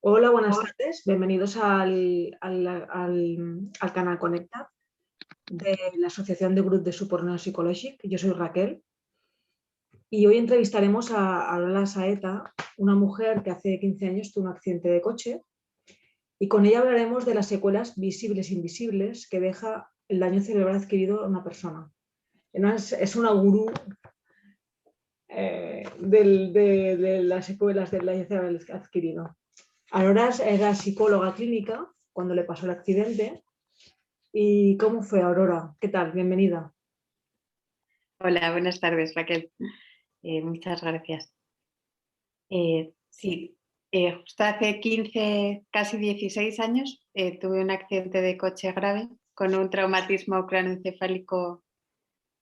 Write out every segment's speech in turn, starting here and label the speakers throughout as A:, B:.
A: Hola, buenas tardes. Bienvenidos al canal Conecta de la Asociación de Grup de Suport Neuropsicològic. Yo soy Raquel y hoy entrevistaremos a Lola Saeta, una mujer que hace 15 años tuvo un accidente de coche, y con ella hablaremos de las secuelas visibles e invisibles que deja el daño cerebral adquirido a una persona. Es una gurú de las secuelas del daño cerebral adquirido. Aurora era psicóloga clínica cuando le pasó el accidente. ¿Y cómo fue, Aurora? ¿Qué tal? Bienvenida.
B: Hola, buenas tardes, Raquel. Muchas gracias. Sí, justo hace 15, casi 16 años, tuve un accidente de coche grave con un traumatismo craneoencefálico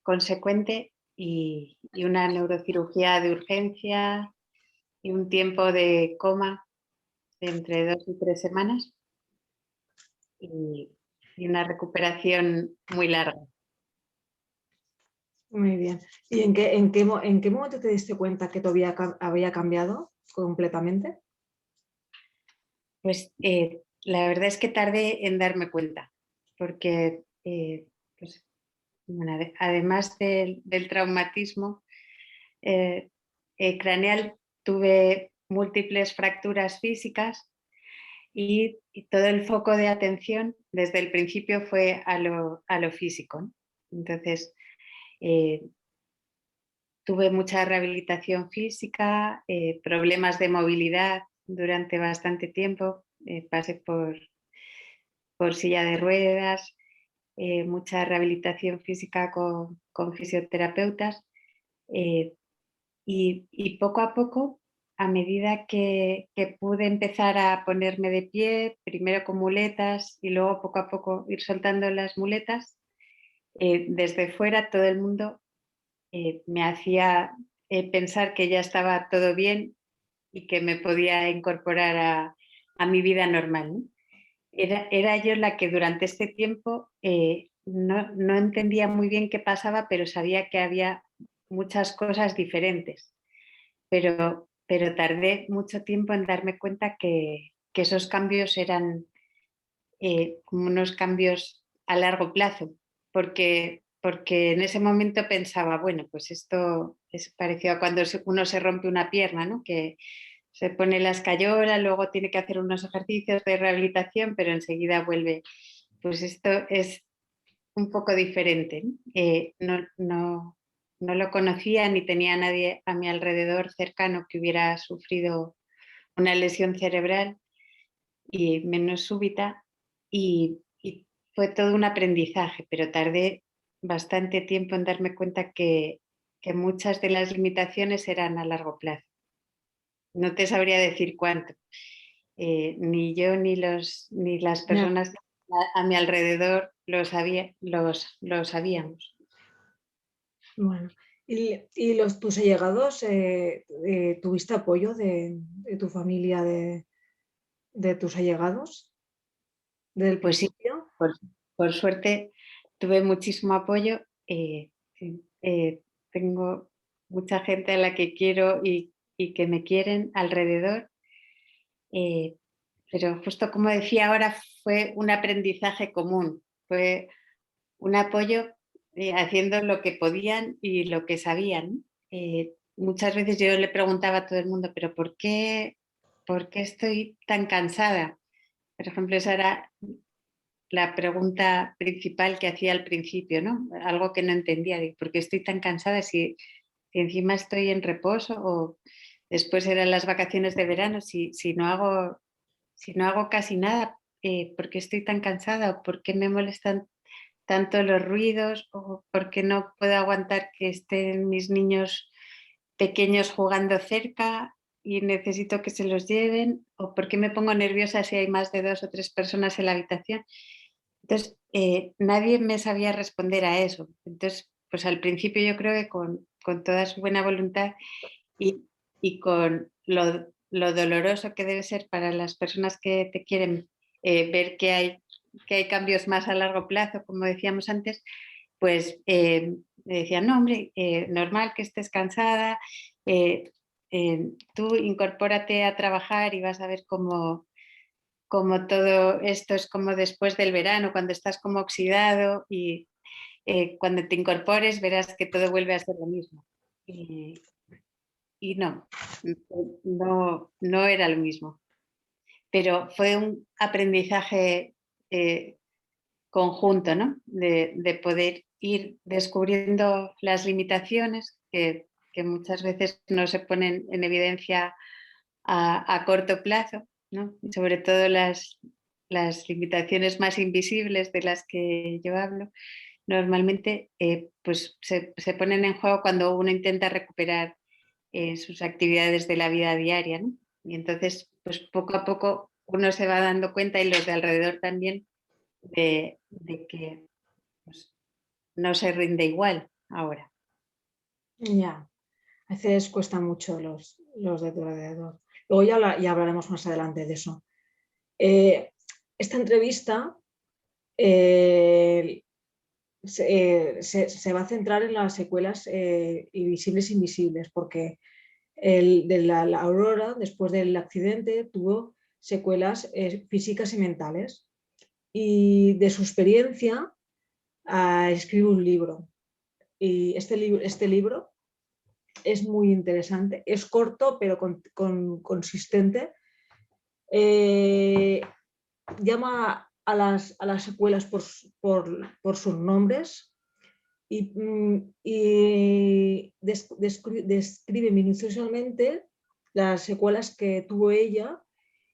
B: consecuente y una neurocirugía de urgencia y un tiempo de coma de entre 2 y 3 semanas y una recuperación muy larga.
A: Muy bien. ¿Y en qué momento te diste cuenta que tu vida había cambiado completamente?
B: Pues la verdad es que tardé en darme cuenta, porque pues, bueno, además del traumatismo craneal, tuve múltiples fracturas físicas y todo el foco de atención desde el principio fue a lo físico, ¿no? Entonces, eh, tuve mucha rehabilitación física, problemas de movilidad durante bastante tiempo, pasé por silla de ruedas, mucha rehabilitación física con fisioterapeutas y poco a poco, a medida que pude empezar a ponerme de pie, primero con muletas y luego poco a poco ir soltando las muletas, desde fuera todo el mundo me hacía pensar que ya estaba todo bien y que me podía incorporar a mi vida normal, ¿no? Era yo la que durante este tiempo no entendía muy bien qué pasaba, pero sabía que había muchas cosas diferentes. Pero tardé mucho tiempo en darme cuenta que esos cambios eran como unos cambios a largo plazo, porque en ese momento pensaba, bueno, pues esto es parecido a cuando uno se rompe una pierna, ¿no? Que se pone la escayola, luego tiene que hacer unos ejercicios de rehabilitación, pero enseguida vuelve. Pues esto es un poco diferente, ¿no? No lo conocía ni tenía nadie a mi alrededor cercano que hubiera sufrido una lesión cerebral y menos súbita y fue todo un aprendizaje, pero tardé bastante tiempo en darme cuenta que muchas de las limitaciones eran a largo plazo. No te sabría decir cuánto. Ni yo ni las
A: Ya.
B: personas a mi alrededor lo sabíamos.
A: Bueno. ¿Y tus allegados, tuviste apoyo de tu familia, de tus allegados desde el
B: Pues sí,
A: principio?
B: por, por suerte tuve muchísimo apoyo. Sí, tengo mucha gente a la que quiero y que me quieren alrededor. eh, pero justo como decía ahora, fue un aprendizaje común, fue un apoyo haciendo lo que podían y lo que sabían. Muchas veces yo le preguntaba a todo el mundo, pero por qué estoy tan cansada? Por ejemplo, esa era la pregunta principal que hacía al principio, ¿no? Algo que no entendía, de por qué estoy tan cansada si encima estoy en reposo o después eran las vacaciones de verano, si no hago casi nada, ¿por qué estoy tan cansada? ¿O por qué me molestan tanto los ruidos? ¿O por qué no puedo aguantar que estén mis niños pequeños jugando cerca y necesito que se los lleven? ¿O por qué me pongo nerviosa si hay más de 2 o 3 personas en la habitación? Entonces, nadie me sabía responder a eso. Entonces, pues al principio yo creo que con toda su buena voluntad y, y con lo doloroso que debe ser para las personas que te quieren ver que hay cambios más a largo plazo, como decíamos antes, pues me decían, no, hombre, normal que estés cansada, tú incorpórate a trabajar y vas a ver como todo esto es como después del verano, cuando estás como oxidado y cuando te incorpores verás que todo vuelve a ser lo mismo. Y no era lo mismo. Pero fue un aprendizaje conjunto, ¿no? De poder ir descubriendo las limitaciones que muchas veces no se ponen en evidencia a corto plazo, ¿no? Y sobre todo las limitaciones más invisibles de las que yo hablo, normalmente pues se ponen en juego cuando uno intenta recuperar sus actividades de la vida diaria, ¿no? Y entonces, pues poco a poco uno se va dando cuenta y los de alrededor también de que pues, no se rinde igual ahora.
A: Ya, a veces cuesta mucho los de tu alrededor. Luego ya hablaremos más adelante de eso. Esta entrevista se va a centrar en las secuelas visibles e invisibles, porque la Aurora, después del accidente, tuvo secuelas físicas y mentales. Y de su experiencia escribe un libro. Y este libro es muy interesante, es corto pero consistente. Llama a las secuelas por sus nombres y describe minuciosamente las secuelas que tuvo ella,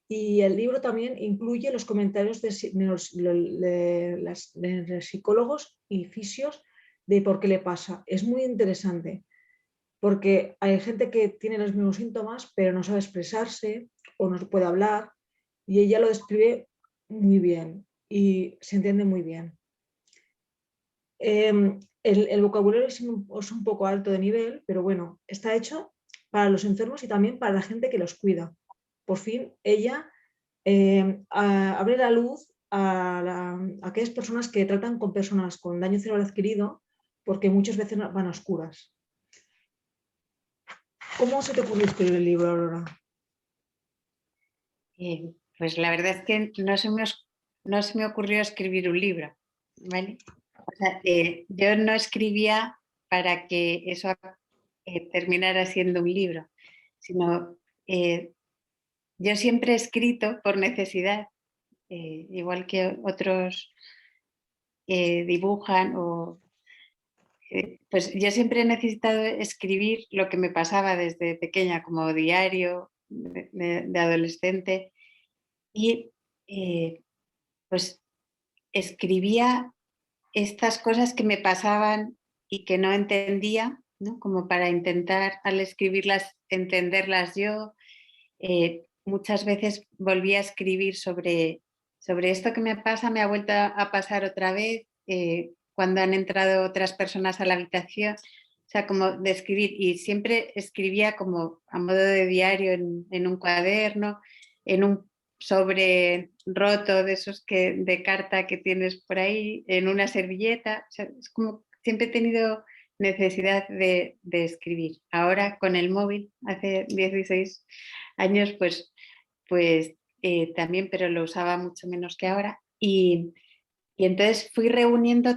A: y el libro también incluye los comentarios de psicólogos y fisios de por qué le pasa. Es muy interesante porque hay gente que tiene los mismos síntomas pero no sabe expresarse o no puede hablar, y ella lo describe muy bien y se entiende muy bien. El vocabulario es un poco alto de nivel, pero bueno, está hecho para los enfermos y también para la gente que los cuida. Por fin ella abre la luz a aquellas personas que tratan con personas con daño cerebral adquirido, porque muchas veces van a oscuras. ¿Cómo se te ocurrió escribir el libro, Aurora?
B: Pues la verdad es que no se me ocurrió escribir un libro, ¿vale? O sea, yo no escribía para que eso terminara siendo un libro, sino yo siempre he escrito por necesidad, igual que otros dibujan pues yo siempre he necesitado escribir lo que me pasaba desde pequeña, como diario de adolescente, y pues escribía estas cosas que me pasaban y que no entendía, ¿no? Como para intentar al escribirlas entenderlas yo. Muchas veces volví a escribir sobre esto que me pasa, me ha vuelto a pasar otra vez, cuando han entrado otras personas a la habitación, o sea, como de escribir, y siempre escribía como a modo de diario en un cuaderno, en un sobre roto de esos de carta que tienes por ahí, en una servilleta, o sea, es como siempre he tenido necesidad de escribir. Ahora con el móvil, hace 16 años, pues también, pero lo usaba mucho menos que ahora. Y entonces fui reuniendo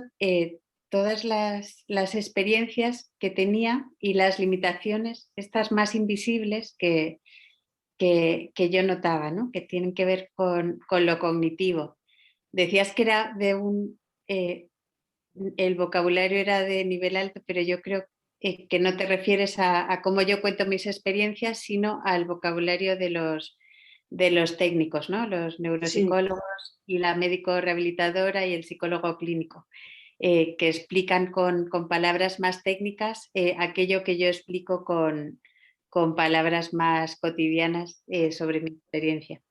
B: todas las experiencias que tenía y las limitaciones, estas más invisibles que yo notaba, ¿no? Que tienen que ver con lo cognitivo. Decías que era el vocabulario era de nivel alto, pero yo creo que no te refieres a cómo yo cuento mis experiencias, sino al vocabulario de los técnicos, ¿no? Los
A: Sí,
B: neuropsicólogos y la médico rehabilitadora y el psicólogo clínico, que explican con palabras más técnicas aquello que yo explico con palabras más cotidianas sobre mi experiencia.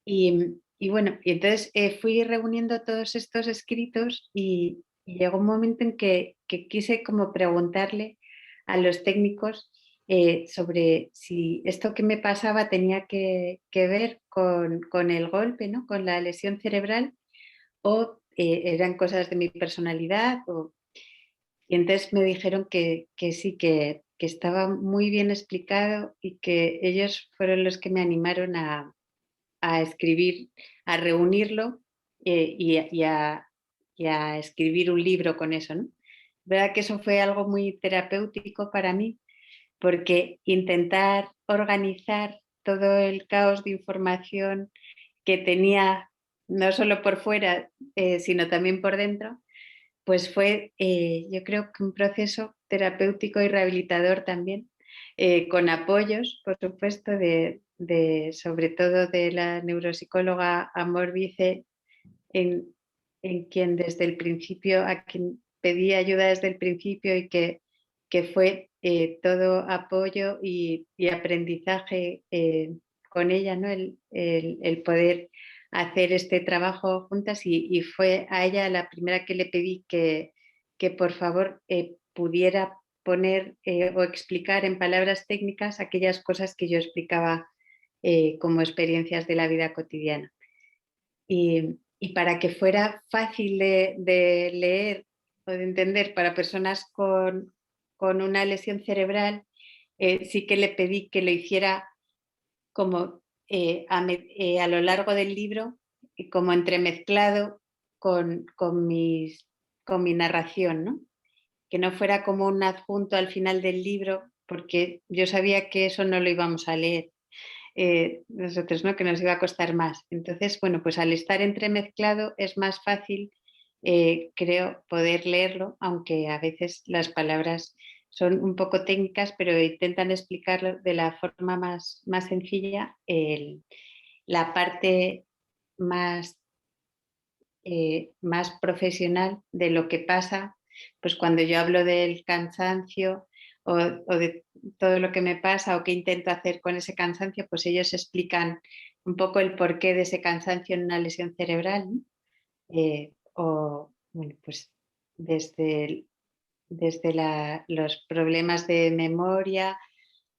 B: Y bueno, y entonces fui reuniendo todos estos escritos y llegó un momento en que quise como preguntarle a los técnicos sobre si esto que me pasaba tenía que ver con el golpe, ¿no? Con la lesión cerebral, o eran cosas de mi personalidad. Y entonces me dijeron que sí, que estaba muy bien explicado y que ellos fueron los que me animaron a escribir, a reunirlo y a escribir un libro con eso, ¿no? Verdad que eso fue algo muy terapéutico para mí, porque intentar organizar todo el caos de información que tenía, no solo por fuera, sino también por dentro, pues fue, yo creo que un proceso terapéutico y rehabilitador también, con apoyos, por supuesto, sobre todo de la neuropsicóloga Amor Vice, en quien desde el principio, a quien pedí ayuda desde el principio y que fue todo apoyo y aprendizaje con ella, ¿no? El poder hacer este trabajo juntas y fue a ella la primera que le pedí que por favor pudiera poner o explicar en palabras técnicas aquellas cosas que yo explicaba como experiencias de la vida cotidiana. Y para que fuera fácil de leer o de entender para personas con una lesión cerebral, sí que le pedí que lo hiciera como a lo largo del libro, como entremezclado con mi narración, ¿no? Que no fuera como un adjunto al final del libro, porque yo sabía que eso no lo íbamos a leer. Nosotros, ¿no? Que nos iba a costar más. Entonces, bueno, pues al estar entremezclado es más fácil, creo, poder leerlo, aunque a veces las palabras son un poco técnicas, pero intentan explicarlo de la forma más sencilla, la parte más, más profesional de lo que pasa, pues cuando yo hablo del cansancio o de todo lo que me pasa o qué intento hacer con ese cansancio, pues ellos explican un poco el porqué de ese cansancio en una lesión cerebral, ¿no? O, bueno, pues desde, los problemas de memoria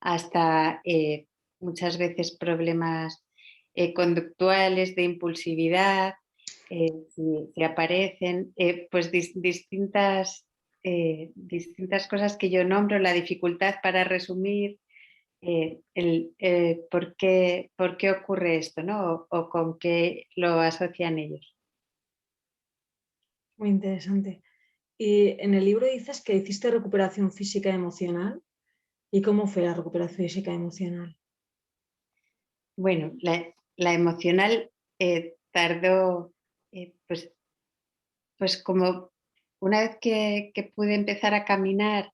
B: hasta muchas veces problemas conductuales de impulsividad, si aparecen, pues distintas cosas que yo nombro, la dificultad para resumir por qué ocurre esto, ¿no? O con qué lo asocian ellos.
A: Muy interesante. Y en el libro dices que hiciste recuperación física y emocional. ¿Y cómo fue la recuperación física y emocional?
B: Bueno, la emocional tardó, pues como una vez que pude empezar a caminar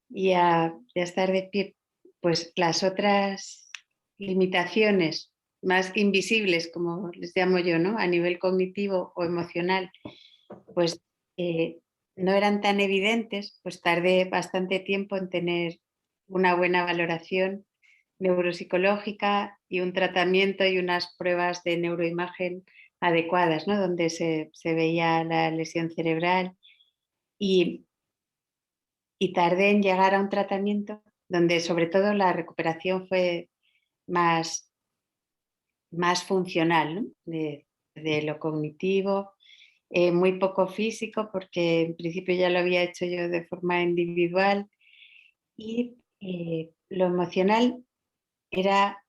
B: y a estar de pie, pues las otras limitaciones más invisibles, como les llamo yo, ¿no? A nivel cognitivo o emocional, pues eh, no eran tan evidentes, pues tardé bastante tiempo en tener una buena valoración neuropsicológica y un tratamiento y unas pruebas de neuroimagen adecuadas, ¿no? Donde se veía la lesión cerebral y, y tardé en llegar a un tratamiento donde sobre todo la recuperación fue más, más funcional, ¿no? De lo cognitivo, muy poco físico, porque en principio ya lo había hecho yo de forma individual, y lo emocional era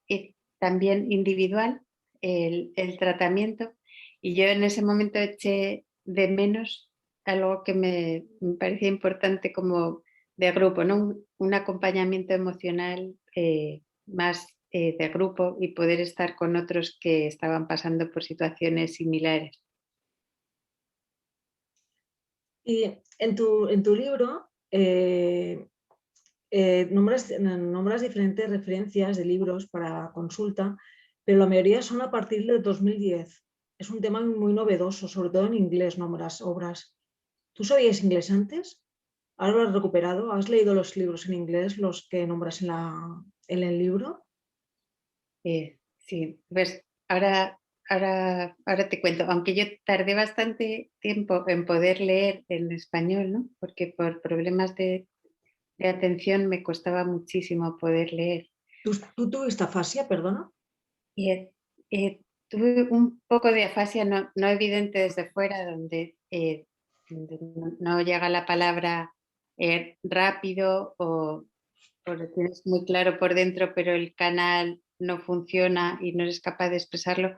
B: también individual el tratamiento, y yo en ese momento eché de menos algo que me parecía importante como de grupo, ¿no? Un acompañamiento emocional más de grupo y poder estar con otros que estaban pasando por situaciones similares.
A: Y en tu libro nombras diferentes referencias de libros para consulta, pero la mayoría son a partir de 2010. Es un tema muy novedoso, sobre todo en inglés nombras obras. ¿Tú sabías inglés antes? ¿Ahora lo has recuperado? ¿Has leído los libros en inglés, los que nombras en el libro?
B: Sí, pues ahora te cuento, aunque yo tardé bastante tiempo en poder leer en español, ¿no? Porque por problemas de atención me costaba muchísimo poder leer.
A: ¿Tú tuviste afasia, perdona?
B: Y tuve un poco de afasia no evidente desde fuera, donde no llega la palabra rápido o lo tienes muy claro por dentro, pero el canal no funciona y no eres capaz de expresarlo,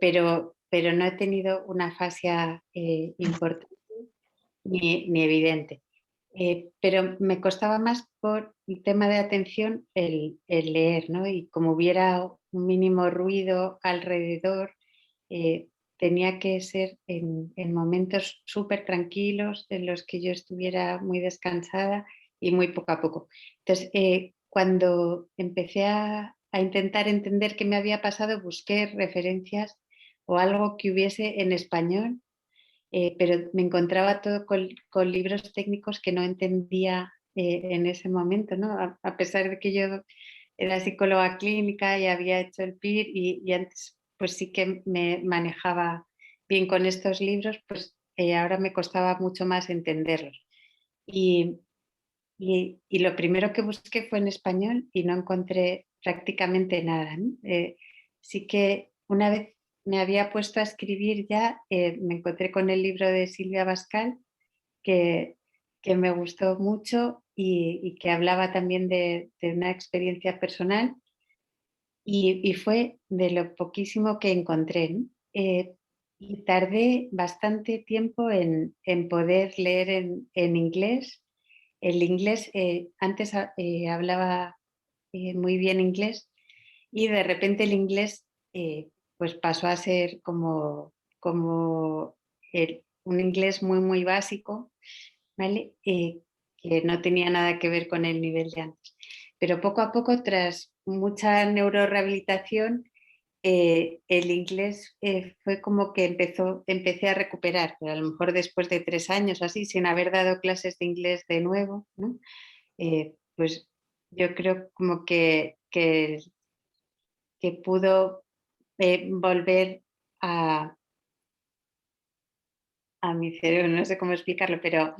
B: pero no he tenido una fascia importante ni evidente. Pero me costaba más por el tema de atención el leer, ¿no? Y como hubiera un mínimo ruido alrededor, tenía que ser en momentos súper tranquilos, en los que yo estuviera muy descansada y muy poco a poco. Entonces, cuando empecé a intentar entender qué me había pasado, busqué referencias o algo que hubiese en español, pero me encontraba todo con libros técnicos que no entendía en ese momento, ¿no? A pesar de que yo era psicóloga clínica y había hecho el PIR y antes pues sí que me manejaba bien con estos libros, pues ahora me costaba mucho más entenderlos. Y, y lo primero que busqué fue en español y no encontré prácticamente nada, ¿no? Sí que una vez me había puesto a escribir ya, me encontré con el libro de Silvia Bascal, que, que me gustó mucho y que hablaba también de una experiencia personal y fue de lo poquísimo que encontré, ¿no? Y tardé bastante tiempo en poder leer en inglés. El inglés, antes hablaba muy bien inglés y de repente el inglés pues pasó a ser como un inglés muy, muy básico, ¿vale? Que no tenía nada que ver con el nivel de antes. Pero poco a poco, tras mucha neurorehabilitación, el inglés fue como que empecé a recuperar, pero a lo mejor después de 3 años o así, sin haber dado clases de inglés de nuevo, ¿no? Pues yo creo como que pudo volver a, a mi cerebro, no sé cómo explicarlo, pero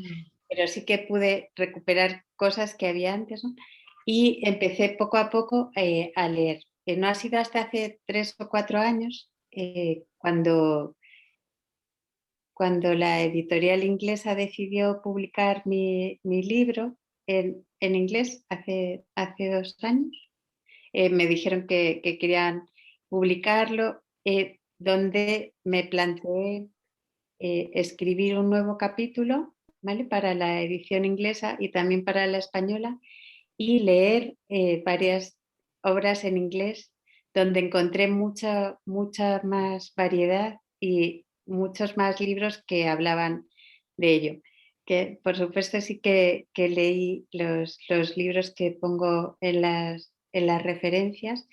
B: sí que pude recuperar cosas que había antes, ¿no? Y empecé poco a poco a leer. No ha sido hasta hace 3 o 4 años cuando la editorial inglesa decidió publicar mi libro en inglés hace 2 años. Me dijeron que querían publicarlo, donde me planteé escribir un nuevo capítulo, ¿vale? Para la edición inglesa y también para la española, y leer varias obras en inglés donde encontré mucha más variedad y muchos más libros que hablaban de ello. Que por supuesto sí que leí los libros que pongo en las referencias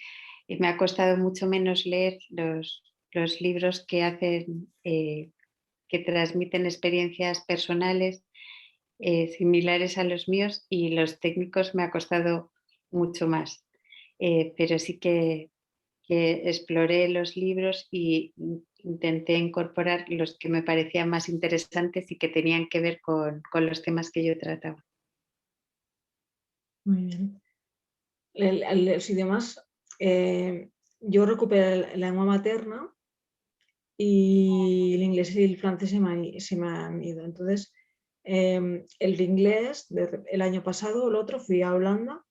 B: y me ha costado mucho menos leer los libros que hacen, que transmiten experiencias personales similares a los míos, y los técnicos me ha costado mucho más. Pero sí que exploré los libros y intenté incorporar los que me parecían más interesantes y que tenían que ver con los temas que yo trataba.
A: Muy bien. Los idiomas, yo recuperé la lengua materna y el inglés y el francés se me han ido. Entonces, el inglés, el año pasado, el otro, fui a Holanda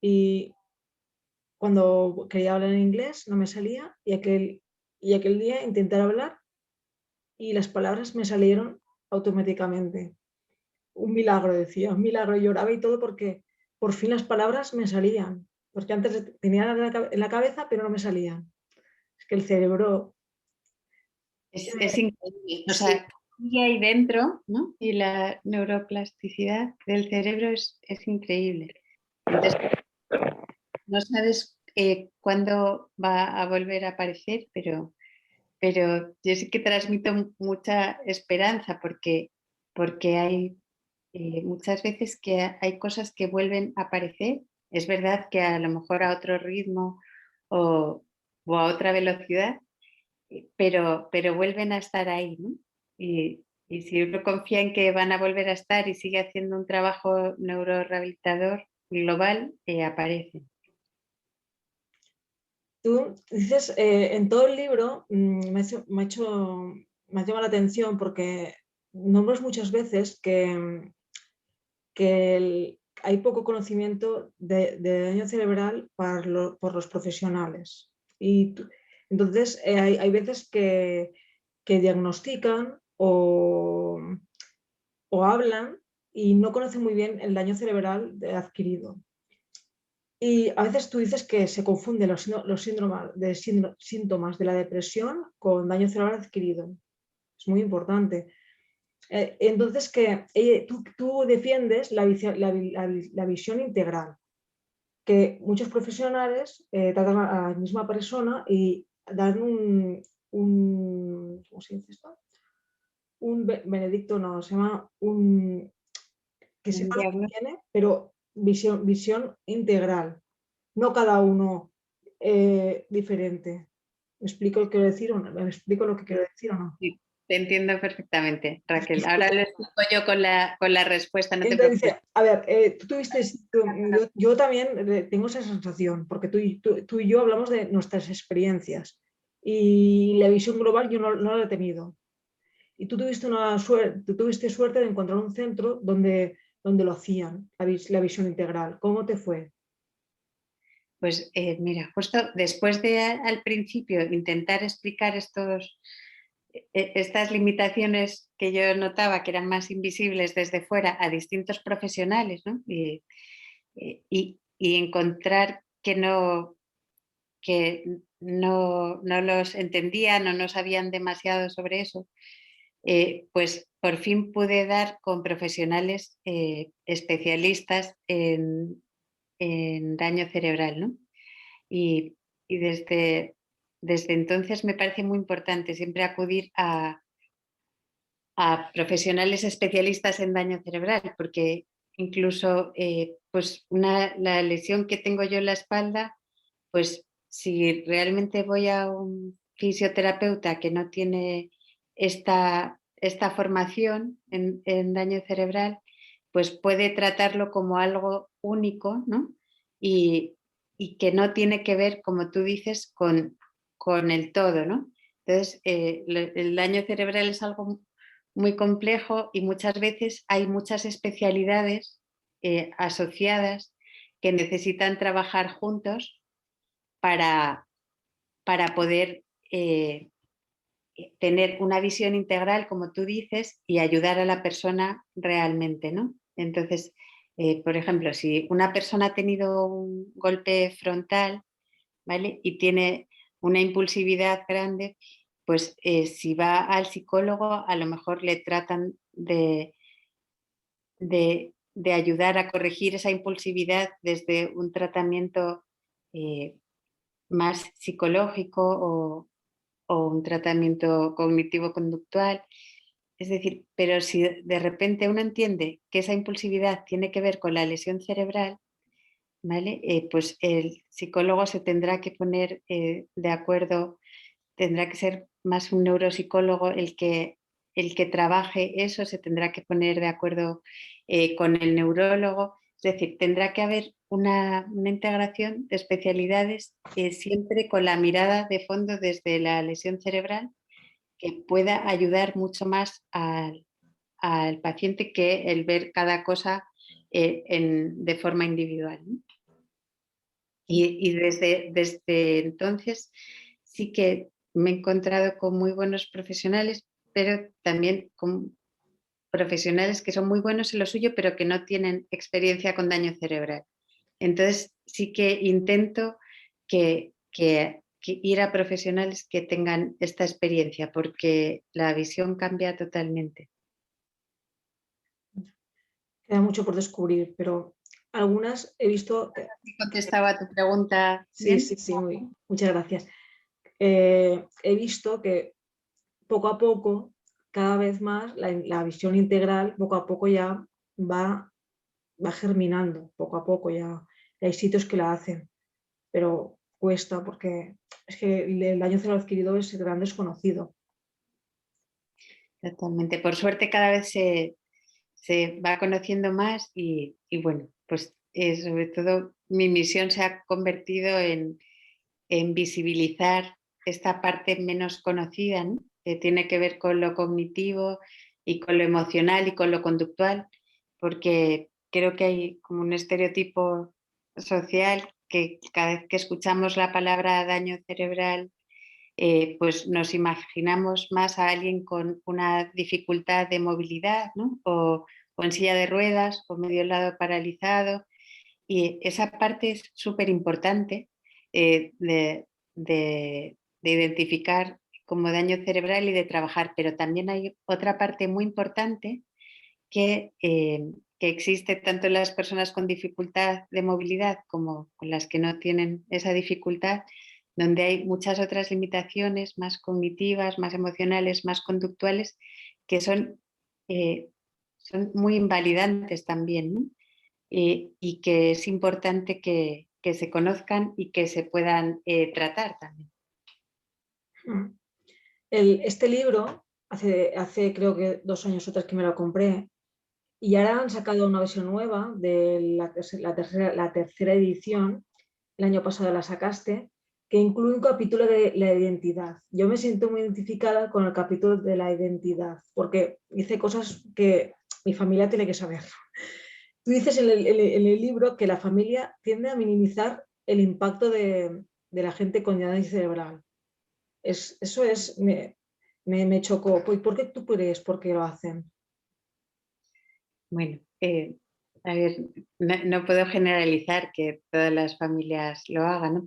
A: y cuando quería hablar en inglés no me salía y aquel día intenté hablar y las palabras me salieron automáticamente. Un milagro, decía, un milagro. Lloraba y todo porque por fin las palabras me salían, porque antes tenía en la cabeza pero no me salían. Es que el cerebro...
B: Es increíble. O
A: Sí,
B: sea, sigue ahí dentro, ¿no? Y la neuroplasticidad del cerebro es increíble. Entonces, no sabes cuándo va a volver a aparecer, pero yo sí que transmito mucha esperanza porque hay muchas veces que hay cosas que vuelven a aparecer. Es verdad que a lo mejor a otro ritmo o, o a otra velocidad, pero vuelven a estar ahí, ¿no? Y si uno confía en que van a volver a estar y sigue haciendo un trabajo neurorehabilitador global, aparecen.
A: tú dices, en todo el libro me ha llamado la atención porque nombras muchas veces que hay poco conocimiento de daño cerebral por los profesionales. Entonces, hay veces que diagnostican o hablan y no conocen muy bien el daño cerebral adquirido. Y a veces tú dices que se confunden los síntomas de la depresión con daño cerebral adquirido. Es muy importante. Entonces, tú defiendes la visión integral, que muchos profesionales tratan a la misma persona y dan ¿cómo se dice esto? Un benedicto, no, se llama que sepa lo que tiene, pero visión integral, no cada uno diferente. ¿Me explico lo que quiero decir o no? ¿Me explico lo que quiero decir o no?
B: Sí, te entiendo perfectamente, Raquel. Ahora lo explico yo con la respuesta, no te
A: Entonces
B: preocupes.
A: dice, a ver, yo también tengo esa sensación, porque tú y yo hablamos de nuestras experiencias y la visión global yo no la he tenido. Y tú tuviste suerte de encontrar un centro donde lo hacían, la visión integral. ¿Cómo te fue?
B: Pues mira, justo después de al principio intentar explicar estas limitaciones que yo notaba que eran más invisibles desde fuera a distintos profesionales, ¿no? Y encontrar que no los entendían o no sabían demasiado sobre eso, pues por fin pude dar con profesionales especialistas en daño cerebral, ¿no? Y, y desde entonces me parece muy importante siempre acudir a profesionales especialistas en daño cerebral, porque incluso pues la lesión que tengo yo en la espalda, pues si realmente voy a un fisioterapeuta que no tiene esta formación en daño cerebral, pues puede tratarlo como algo único, ¿no? Y, y que no tiene que ver, como tú dices, con el todo, ¿no? Entonces, el daño cerebral es algo muy complejo y muchas veces hay muchas especialidades asociadas que necesitan trabajar juntos para, para poder tener una visión integral, como tú dices, y ayudar a la persona realmente, ¿no? Entonces, por ejemplo, si una persona ha tenido un golpe frontal, ¿vale? Y tiene una impulsividad grande, pues si va al psicólogo, a lo mejor le tratan de ayudar a corregir esa impulsividad desde un tratamiento más psicológico o un tratamiento cognitivo-conductual. Es decir, pero si de repente uno entiende que esa impulsividad tiene que ver con la lesión cerebral, ¿vale? Pues el psicólogo se tendrá que poner de acuerdo, tendrá que ser más un neuropsicólogo el que trabaje eso, se tendrá que poner de acuerdo con el neurólogo. Es decir, tendrá que haber una integración de especialidades siempre con la mirada de fondo desde la lesión cerebral que pueda ayudar mucho más al paciente que el ver cada cosa de forma individual, ¿no? Y desde entonces sí que me he encontrado con muy buenos profesionales, pero también con profesionales que son muy buenos en lo suyo, pero que no tienen experiencia con daño cerebral. Entonces sí que intento que ir a profesionales que tengan esta experiencia, porque la visión cambia totalmente.
A: Queda mucho por descubrir, pero algunas he visto.
B: ¿Contestaba a tu pregunta
A: Sí,
B: bien?
A: sí, sí, muchas gracias. He visto que poco a poco, cada vez más, la visión integral, poco a poco ya va germinando, poco a poco ya. Hay sitios que la hacen, pero cuesta porque es que el daño cerebral adquirido es el gran desconocido.
B: Totalmente. Por suerte cada vez se va conociendo más y bueno, pues sobre todo mi misión se ha convertido en visibilizar esta parte menos conocida, ¿no? Que tiene que ver con lo cognitivo y con lo emocional y con lo conductual, porque creo que hay como un estereotipo social que cada vez que escuchamos la palabra daño cerebral, pues nos imaginamos más a alguien con una dificultad de movilidad, ¿no? O en silla de ruedas o medio lado paralizado. Y esa parte es súper importante de identificar como daño cerebral y de trabajar, pero también hay otra parte muy importante que existe tanto en las personas con dificultad de movilidad como con las que no tienen esa dificultad, donde hay muchas otras limitaciones más cognitivas, más emocionales, más conductuales, que eh, son muy invalidantes también, ¿no? Y que es importante que se conozcan y que se puedan tratar también.
A: Este libro, hace creo que 2 años o 3 que me lo compré, y ahora han sacado una versión nueva de la tercera edición, el año pasado la sacaste, que incluye un capítulo de la identidad. Yo me siento muy identificada con el capítulo de la identidad, porque hice cosas que mi familia tiene que saber. Tú dices en el libro que la familia tiende a minimizar el impacto de la gente con daño cerebral. Eso me chocó. ¿Por qué tú crees por qué lo hacen?
B: Bueno, a ver, no puedo generalizar que todas las familias lo hagan, ¿no?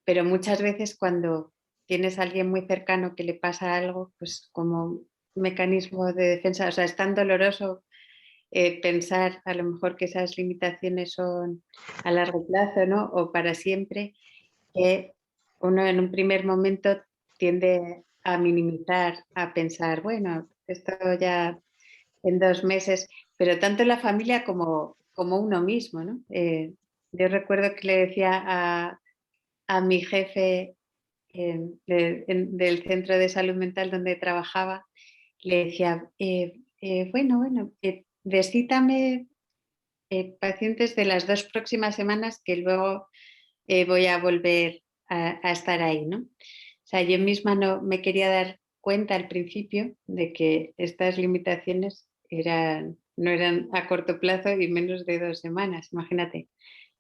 B: Pero muchas veces cuando tienes a alguien muy cercano que le pasa algo, pues como mecanismo de defensa, o sea, es tan doloroso pensar a lo mejor que esas limitaciones son a largo plazo, ¿no? O para siempre, que uno en un primer momento tiende a minimizar, a pensar, bueno, esto ya en 2 meses, pero tanto la familia como uno mismo, ¿no? Yo recuerdo que le decía a mi jefe del centro de salud mental donde trabajaba, le decía, bueno, descítame pacientes de las 2 próximas semanas que luego voy a volver a estar ahí, ¿no? O sea, yo misma no me quería dar cuenta al principio de que estas limitaciones no eran a corto plazo y menos de 2 semanas, imagínate.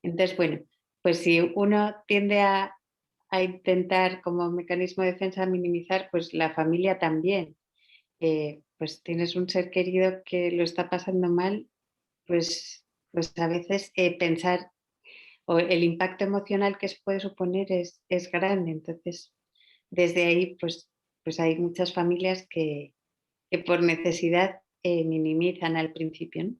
B: Entonces, bueno, pues si uno tiende a intentar como mecanismo de defensa minimizar, pues la familia también. Pues tienes un ser querido que lo está pasando mal, pues a veces pensar o el impacto emocional que puede suponer es grande. Entonces, desde ahí, pues hay muchas familias que por necesidad minimizan al principio, ¿no?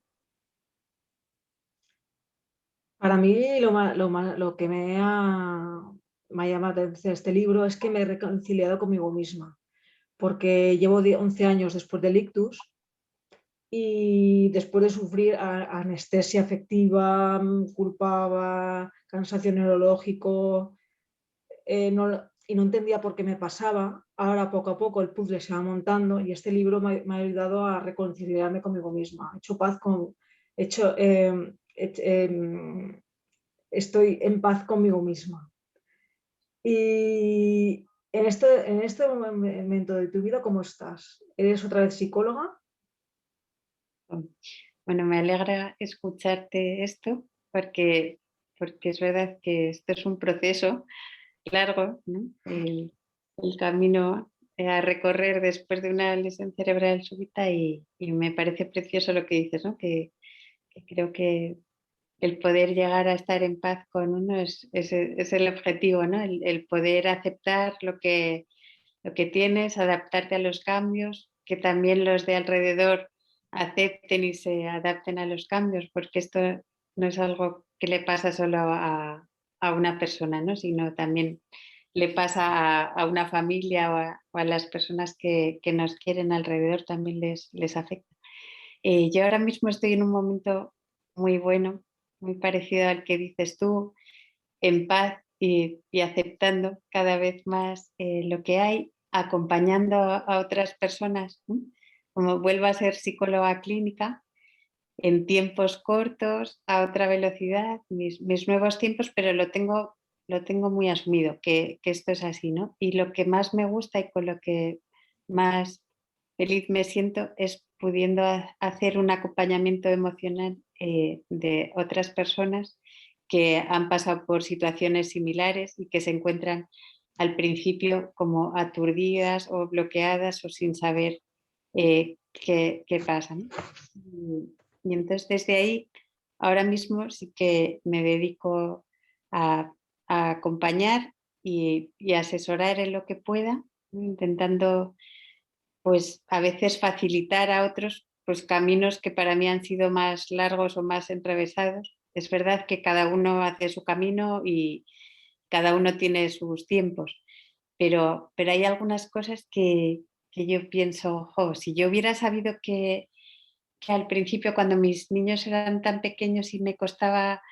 A: Para mí lo que me ha llamado la atención este libro es que me he reconciliado conmigo misma, porque llevo 11 años después del ictus y después de sufrir anestesia afectiva, culpaba, cansancio neurológico, y no entendía por qué me pasaba. Ahora poco a poco el puzzle se va montando y este libro me ha ayudado a reconciliarme conmigo misma. He hecho paz he hecho, estoy en paz conmigo misma. Y en este momento de tu vida, ¿cómo estás? ¿Eres otra vez psicóloga?
B: Bueno, me alegra escucharte esto porque es verdad que esto es un proceso largo, ¿no? El camino a recorrer después de una lesión cerebral súbita y me parece precioso lo que dices, ¿no? Que creo que el poder llegar a estar en paz con uno es el objetivo, ¿no? El poder aceptar lo que tienes, adaptarte a los cambios, que también los de alrededor acepten y se adapten a los cambios, porque esto no es algo que le pasa solo a una persona, ¿no? Sino también le pasa a una familia o a las personas que nos quieren alrededor, también les afecta. Yo ahora mismo estoy en un momento muy bueno, muy parecido al que dices tú, en paz y aceptando cada vez más lo que hay, acompañando a otras personas, ¿no? Como vuelvo a ser psicóloga clínica, en tiempos cortos, a otra velocidad, mis nuevos tiempos, pero lo tengo muy asumido, que esto es así, ¿no? Y lo que más me gusta y con lo que más feliz me siento es pudiendo hacer un acompañamiento emocional de otras personas que han pasado por situaciones similares y que se encuentran al principio como aturdidas o bloqueadas o sin saber qué pasa, ¿no? Y entonces desde ahí, ahora mismo sí que me dedico a acompañar y asesorar en lo que pueda, intentando pues a veces facilitar a otros pues caminos que para mí han sido más largos o más enrevesados. Es verdad que cada uno hace su camino y cada uno tiene sus tiempos, pero hay algunas cosas que yo pienso, jo, si yo hubiera sabido que al principio cuando mis niños eran tan pequeños y me costaba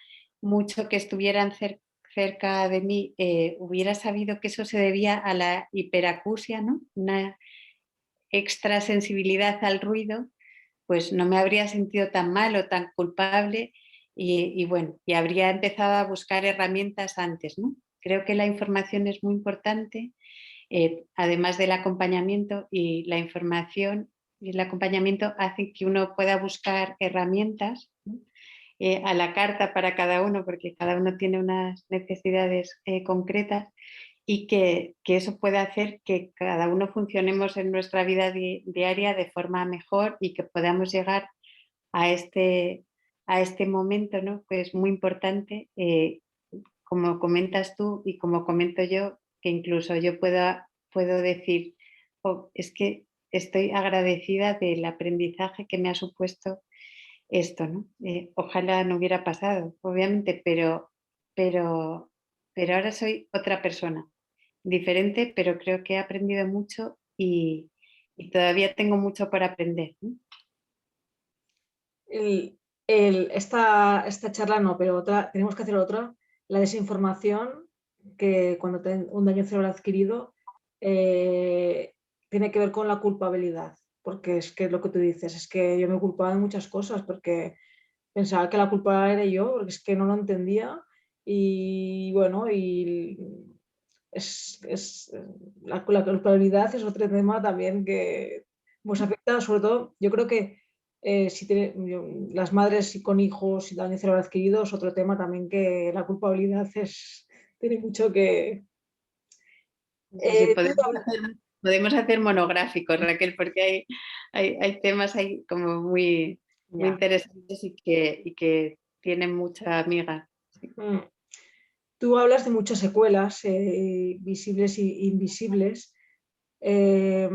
B: mucho que estuvieran cerca de mí, hubiera sabido que eso se debía a la hiperacusia, ¿no? Una extra sensibilidad al ruido, pues no me habría sentido tan mal o tan culpable y bueno, y habría empezado a buscar herramientas antes, ¿no? Creo que la información es muy importante, además del acompañamiento y la información y el acompañamiento hacen que uno pueda buscar herramientas, ¿no? A la carta para cada uno, porque cada uno tiene unas necesidades concretas y que eso puede hacer que cada uno funcionemos en nuestra vida diaria de forma mejor y que podamos llegar a este momento, ¿no? Que es muy importante, como comentas tú y como comento yo, que incluso yo puedo decir, "Oh, es que estoy agradecida del aprendizaje que me ha supuesto esto, ¿no? Ojalá no hubiera pasado, obviamente, pero, pero ahora soy otra persona diferente, pero creo que he aprendido mucho y todavía tengo mucho por aprender, ¿no?
A: Esta charla no, pero otra, tenemos que hacer otra, la desinformación, que cuando un daño cerebral adquirido tiene que ver con la culpabilidad, porque es que lo que tú dices, es que yo me culpaba de muchas cosas, porque pensaba que la culpa era yo, porque es que no lo entendía y bueno, la culpabilidad es otro tema también que nos afecta, sobre todo, yo creo que las madres con hijos y daño cerebral adquirido es otro tema también que la culpabilidad tiene mucho que...
B: Sí, sí,
A: tú
B: podemos hacer monográficos, Raquel, porque hay temas ahí como muy
A: ya.
B: interesantes y que tienen mucha miga. Sí.
A: Mm. Tú hablas de muchas secuelas visibles e invisibles, eh,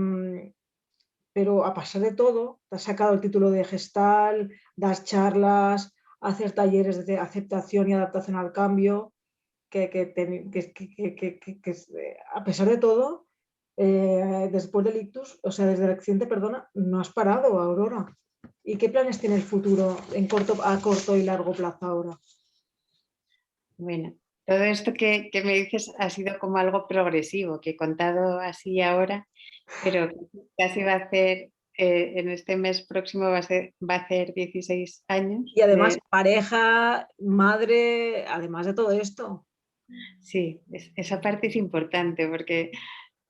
A: pero a pesar de todo, te has sacado el título de Gestal, das charlas, hacer talleres de aceptación y adaptación al cambio, a pesar de todo, después del ictus, o sea, desde el accidente, perdona, no has parado, Aurora. ¿Y qué planes tiene el futuro a corto y largo plazo ahora?
B: Bueno, todo esto que me dices ha sido como algo progresivo, que he contado así ahora, pero casi va a hacer, en este mes próximo va a hacer 16 años
A: Y además,
B: de.
A: pareja, madre, además de todo esto.
B: Sí, esa parte es importante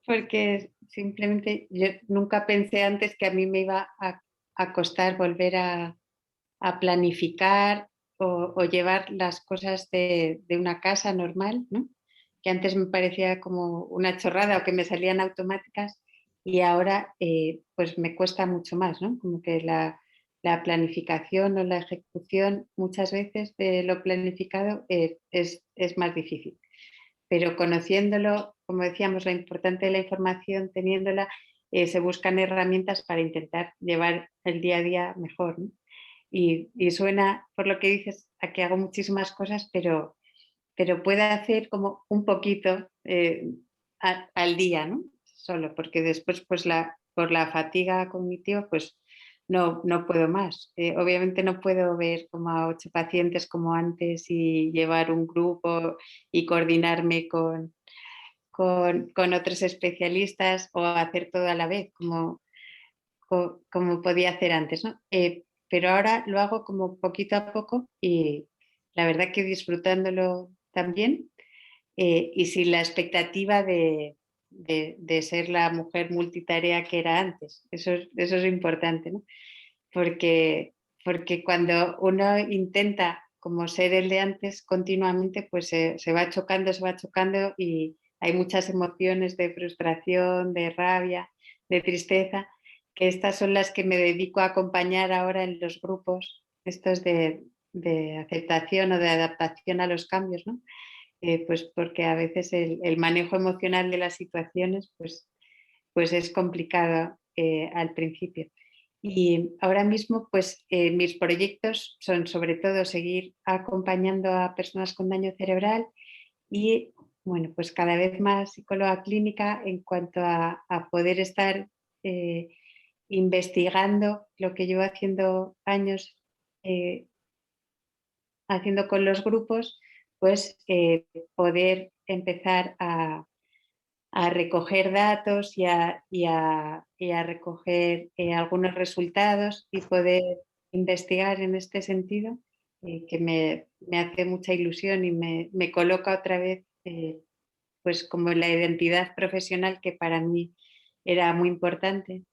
B: porque simplemente yo nunca pensé antes que a mí me iba a costar volver a planificar o llevar las cosas de una casa normal, ¿no? Que antes me parecía como una chorrada o que me salían automáticas y ahora pues me cuesta mucho más, ¿no? Como que la planificación o la ejecución muchas veces de lo planificado es más difícil, pero conociéndolo, como decíamos, lo importante de la información, teniéndola, se buscan herramientas para intentar llevar el día a día mejor, ¿no? Y suena, por lo que dices, a que hago muchísimas cosas, pero puedo hacer como un poquito al día, ¿no? Solo, porque después, pues por la fatiga cognitiva, pues no puedo más. Obviamente no puedo ver como a 8 pacientes como antes y llevar un grupo y coordinarme con otros especialistas o hacer todo a la vez, como podía hacer antes, ¿no? Pero ahora lo hago como poquito a poco y la verdad que disfrutándolo también y sin la expectativa de ser la mujer multitarea que era antes. Eso es importante, ¿no? porque cuando uno intenta como ser el de antes continuamente, pues se va chocando y hay muchas emociones de frustración, de rabia, de tristeza, que estas son las que me dedico a acompañar ahora en los grupos, estos de aceptación o de adaptación a los cambios, ¿no? Pues porque a veces el manejo emocional de las situaciones pues es complicado al principio. Y ahora mismo, pues mis proyectos son sobre todo seguir acompañando a personas con daño cerebral y, bueno, pues cada vez más psicóloga clínica en cuanto a poder estar investigando lo que llevo haciendo años, haciendo con los grupos, pues poder empezar a recoger datos y a recoger algunos resultados y poder investigar en este sentido, que me hace mucha ilusión y me coloca otra vez pues como la identidad profesional que para mí era muy importante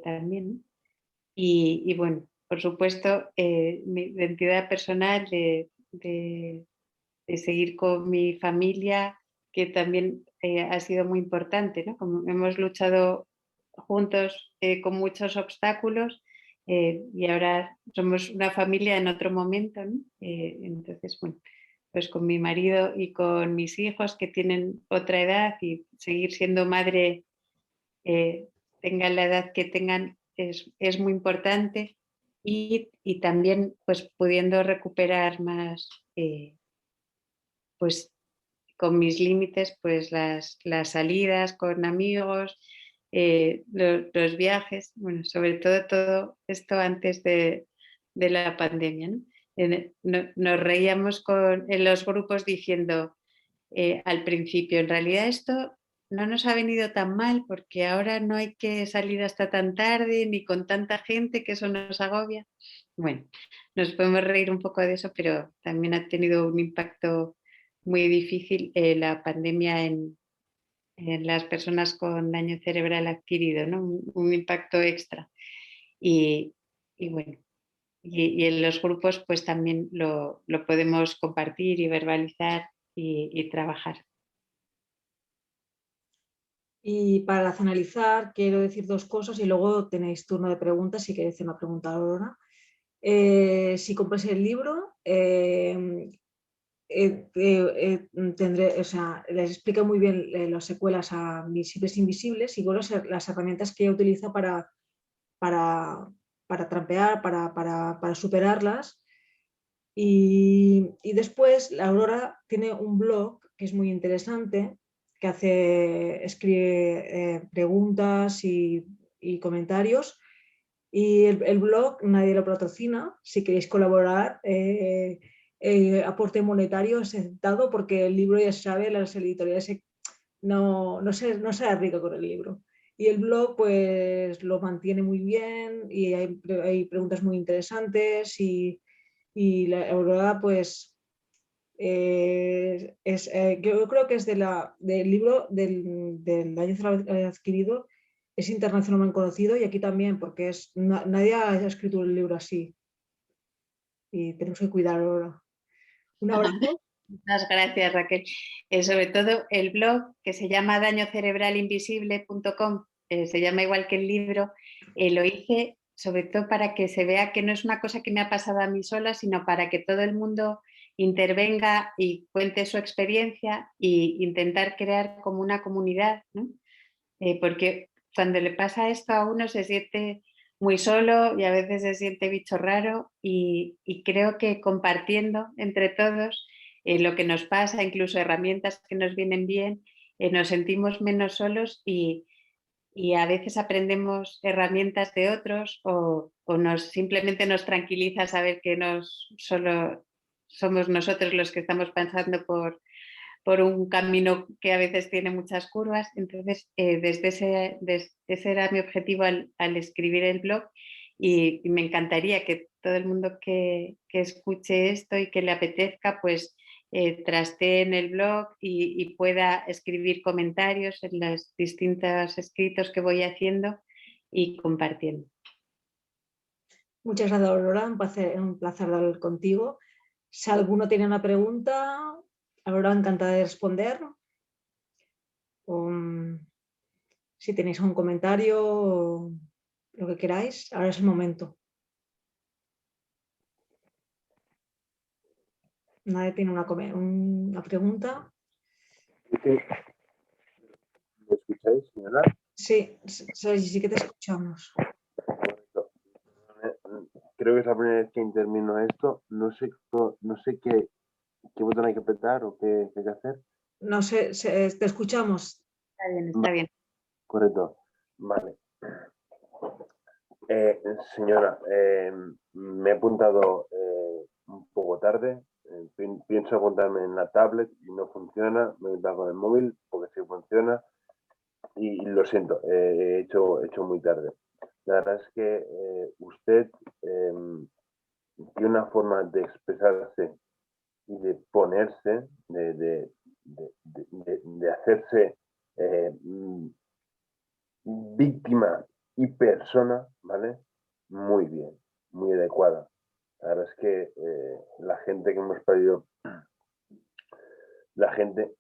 B: también, ¿no? Y bueno, por supuesto, mi identidad personal de seguir con mi familia, que también ha sido muy importante, ¿no? Como hemos luchado juntos con muchos obstáculos y ahora somos una familia en otro momento, ¿no? Entonces, bueno, pues con mi marido y con mis hijos que tienen otra edad y seguir siendo madre, eh, tengan la edad que tengan, es muy importante y también pues pudiendo recuperar más pues con mis límites, pues las salidas con amigos, los viajes, bueno, sobre todo esto antes de la pandemia, ¿no? Nos reíamos en los grupos diciendo al principio, en realidad esto no nos ha venido tan mal porque ahora no hay que salir hasta tan tarde ni con tanta gente que eso nos agobia. Bueno, nos podemos reír un poco de eso, pero también ha tenido un impacto muy difícil la pandemia en las personas con daño cerebral adquirido, ¿no? Un impacto extra. Y, y bueno, y en los grupos pues también lo podemos compartir y verbalizar y trabajar.
A: Y para finalizar, quiero decir dos cosas y luego tenéis turno de preguntas si queréis hacer una pregunta ahora. Si compráis el libro, tendré, o sea, les explica muy bien las secuelas a Visibles Invisibles y luego las herramientas que ella utiliza para, para trampear, para superarlas. Y después la Aurora tiene un blog que es muy interesante, que escribe preguntas y comentarios. Y el blog nadie lo patrocina. Si queréis colaborar, aporte monetario es aceptado porque el libro ya se sabe, las editoriales no se rico con el libro. Y el blog pues lo mantiene muy bien y hay preguntas muy interesantes y la Aurora pues yo creo que es del libro del daño cerebral adquirido, es internacionalmente conocido y aquí también, porque nadie ha escrito un libro así y tenemos que cuidarlo ahora. Un abrazo.
B: Muchas gracias, Raquel. Sobre todo el blog que se llama dañocerebralinvisible.com, se llama igual que el libro, lo hice sobre todo para que se vea que no es una cosa que me ha pasado a mí sola, sino para que todo el mundo intervenga y cuente su experiencia e intentar crear como una comunidad, ¿no? Porque cuando le pasa esto a uno se siente muy solo y a veces se siente bicho raro y creo que compartiendo entre todos lo que nos pasa, incluso herramientas que nos vienen bien, nos sentimos menos solos y a veces aprendemos herramientas de otros o simplemente nos tranquiliza saber que solo somos nosotros los que estamos pasando por un camino que a veces tiene muchas curvas. Entonces, desde ese era mi objetivo al escribir el blog y me encantaría que todo el mundo que escuche esto y que le apetezca, pues trastee en el blog y pueda escribir comentarios en los distintos escritos que voy haciendo y compartiendo.
A: Muchas gracias, Aurora. Un placer hablar contigo. Si alguno tiene una pregunta, Aurora encantada de responder. O, si tenéis un comentario o lo que queráis, ahora es el momento. ¿Nadie tiene una pregunta?
C: ¿Me escucháis, señora?
A: Sí, sí que te escuchamos.
C: Creo que es la primera vez que intervino esto. No sé qué botón hay que apretar o qué hay que hacer.
A: No sé, te escuchamos.
B: Está bien, está bien.
C: Correcto. Vale. Señora, me he apuntado un poco tarde. Pienso apuntarme en la tablet y no funciona. Me he apuntado con el móvil porque sí funciona. Y lo siento, he hecho muy tarde. La verdad es que usted tiene una forma de expresarse y de ponerse, de hacerse víctima y persona, ¿vale? Muy bien, muy adecuada. La verdad es que la gente que hemos perdido, la gente,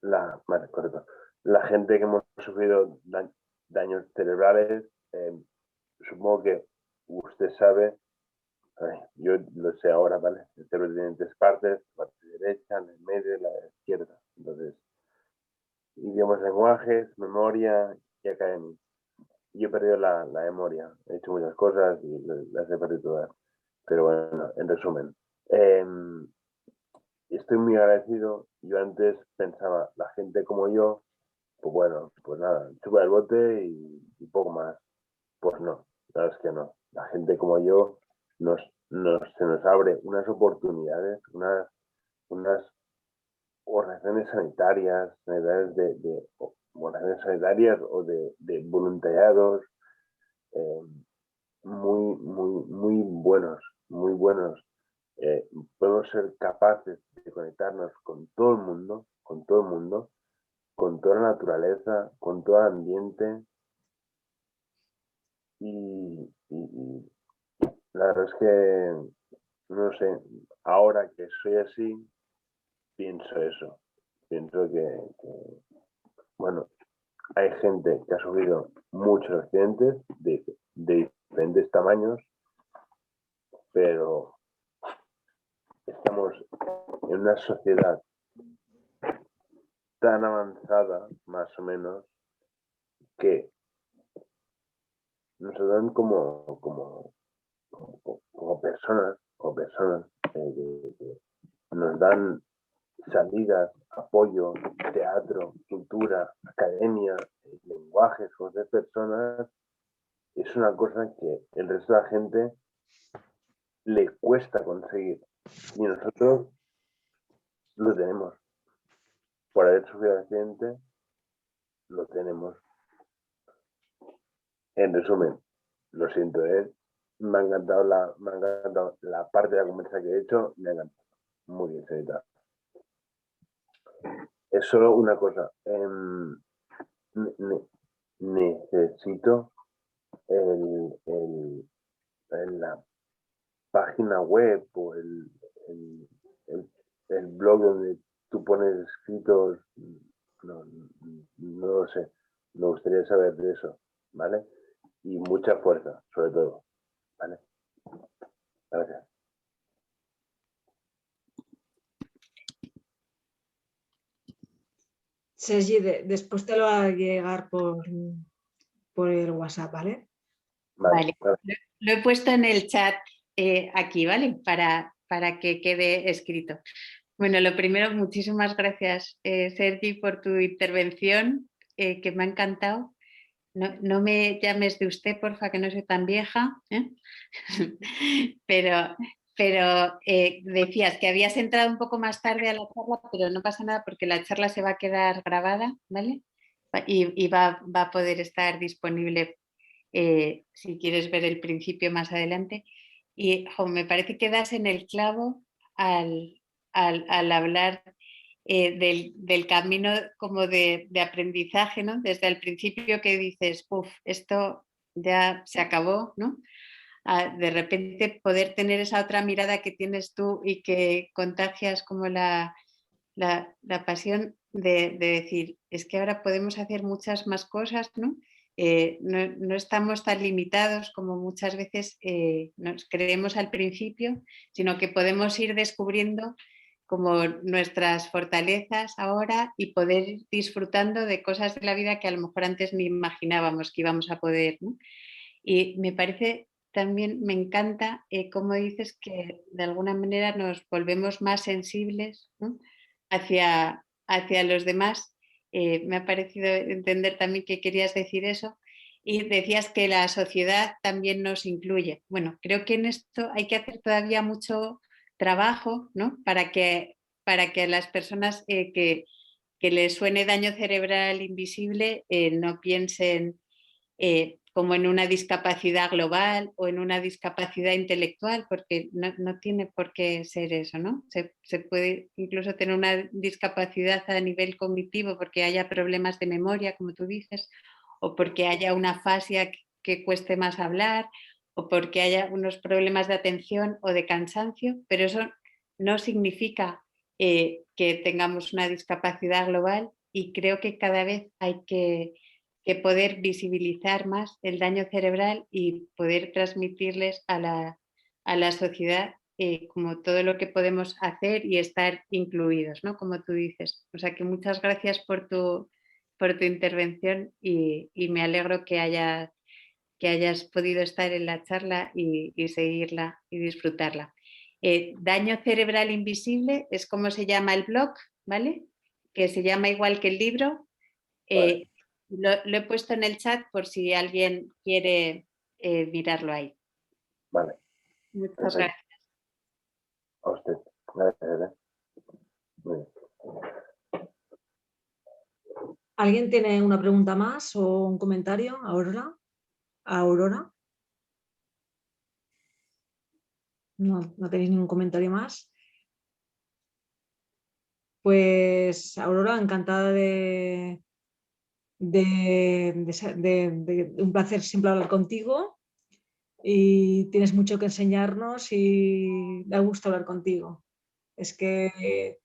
C: vale, correcto. La gente que hemos sufrido daños cerebrales, supongo que usted sabe. Yo lo sé ahora, ¿vale? El cerebro tiene tres partes, la parte derecha, la media y la izquierda. Entonces, idiomas, lenguajes, memoria y academia. Yo he perdido la memoria, he hecho muchas cosas y las he perdido todas. Pero bueno, en resumen, estoy muy agradecido. Yo antes pensaba, la gente como yo, pues bueno, pues nada, chupa el bote y poco más. Pues no, la verdad es que no. La gente como yo se nos abre unas oportunidades, unas organizaciones sanitarias, organizaciones sanitarias o de voluntariados eh, muy buenos, muy buenos. Podemos ser capaces de conectarnos con todo el mundo, con todo el mundo, con toda la naturaleza, con todo el ambiente y la verdad es que, no sé, ahora que soy así, pienso eso. Pienso bueno, hay gente que ha sufrido muchos accidentes de diferentes tamaños, pero estamos en una sociedad tan avanzada, más o menos, que nos dan como personas que nos dan salidas, apoyo, teatro, cultura, academia, lenguajes, conocer personas, es una cosa que el resto de la gente le cuesta conseguir. Y nosotros lo tenemos. Por haber sufrido el accidente, lo tenemos. En resumen, lo siento, me ha encantado la parte de la conversa que he hecho, me ha encantado. Muy bien, señorita. Es solo una cosa. Necesito la página web o el blog donde tú pones escritos, no, no lo sé. Me gustaría saber de eso, ¿vale? Y mucha fuerza, sobre todo, ¿vale? Gracias.
A: Sergi, después te lo va a llegar por el WhatsApp, ¿vale?
B: Vale. Lo he puesto en el chat aquí, ¿vale? Para que quede escrito. Bueno, lo primero, muchísimas gracias, Sergi, por tu intervención, que me ha encantado. No me llames de usted, porfa, que no soy tan vieja. Pero decías que habías entrado un poco más tarde a la charla, pero no pasa nada porque la charla se va a quedar grabada, ¿vale? Y va a poder estar disponible si quieres ver el principio más adelante. Y me parece que das en el clavo al hablar del camino como de aprendizaje, ¿no? Desde el principio que dices, uff, esto ya se acabó, ¿no? De repente poder tener esa otra mirada que tienes tú y que contagias como la pasión de decir, es que ahora podemos hacer muchas más cosas, ¿no? No estamos tan limitados como muchas veces nos creemos al principio, sino que podemos ir descubriendo como nuestras fortalezas ahora y poder ir disfrutando de cosas de la vida que a lo mejor antes ni imaginábamos que íbamos a poder, ¿no? Y me parece también, me encanta cómo dices que de alguna manera nos volvemos más sensibles, ¿no? hacia los demás. Me ha parecido entender también que querías decir eso. Y decías que la sociedad también nos incluye. Bueno, creo que en esto hay que hacer todavía mucho trabajo, ¿no? Para que a las personas que les suene daño cerebral invisible no piensen como en una discapacidad global o en una discapacidad intelectual, porque no tiene por qué ser eso, ¿no? Se puede incluso tener una discapacidad a nivel cognitivo porque haya problemas de memoria, como tú dices, o porque haya una afasia que cueste más hablar, o porque haya unos problemas de atención o de cansancio, pero eso no significa que tengamos una discapacidad global, y creo que cada vez hay que poder visibilizar más el daño cerebral y poder transmitirles a la sociedad como todo lo que podemos hacer y estar incluidos, ¿no? Como tú dices. O sea que muchas gracias por tu intervención y me alegro que hayas podido estar en la charla y seguirla y disfrutarla. Daño cerebral invisible es como se llama el blog, ¿vale? Que se llama igual que el libro.
C: Vale.
B: Lo he puesto en el chat por si alguien quiere mirarlo ahí.
C: Vale.
B: Muchas
C: Perfecto.
B: gracias.
C: A usted. Gracias. Muy bien.
A: ¿Alguien tiene una pregunta más o un comentario? ¿Aurora? No tenéis ningún comentario más. Pues Aurora, encantada de un placer siempre hablar contigo, y tienes mucho que enseñarnos y da gusto hablar contigo. Es que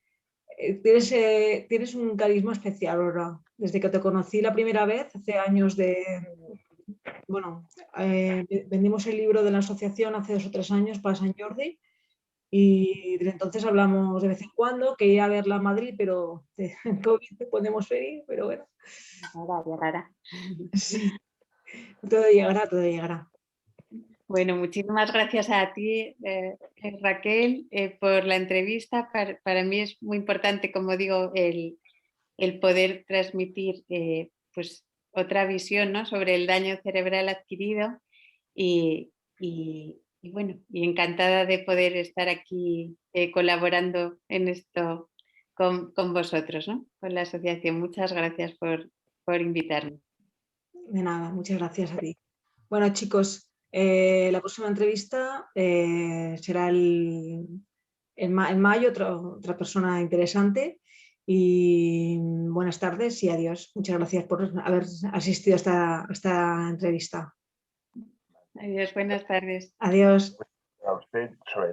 A: tienes un carisma especial, Aurora. Desde que te conocí la primera vez, hace años vendimos el libro de la asociación hace 2 o 3 años para San Jordi, y desde entonces hablamos de vez en cuando, que iba a verla a Madrid, pero en COVID no podemos venir, pero bueno.
B: Rara.
A: Sí, todo llegará, todo llegará.
B: Bueno, muchísimas gracias a ti, Raquel, por la entrevista. Para mí es muy importante, como digo, el poder transmitir pues otra visión, ¿no? Sobre el daño cerebral adquirido y bueno, y encantada de poder estar aquí colaborando en esto con vosotros, ¿no? Con la asociación. Muchas gracias por invitarme.
A: De nada, muchas gracias a ti. Bueno, chicos, la próxima entrevista será en mayo, otra persona interesante. Y buenas tardes y adiós. Muchas gracias por haber asistido a esta entrevista.
B: Adiós, buenas tardes.
A: Adiós.
C: A usted, Zoe.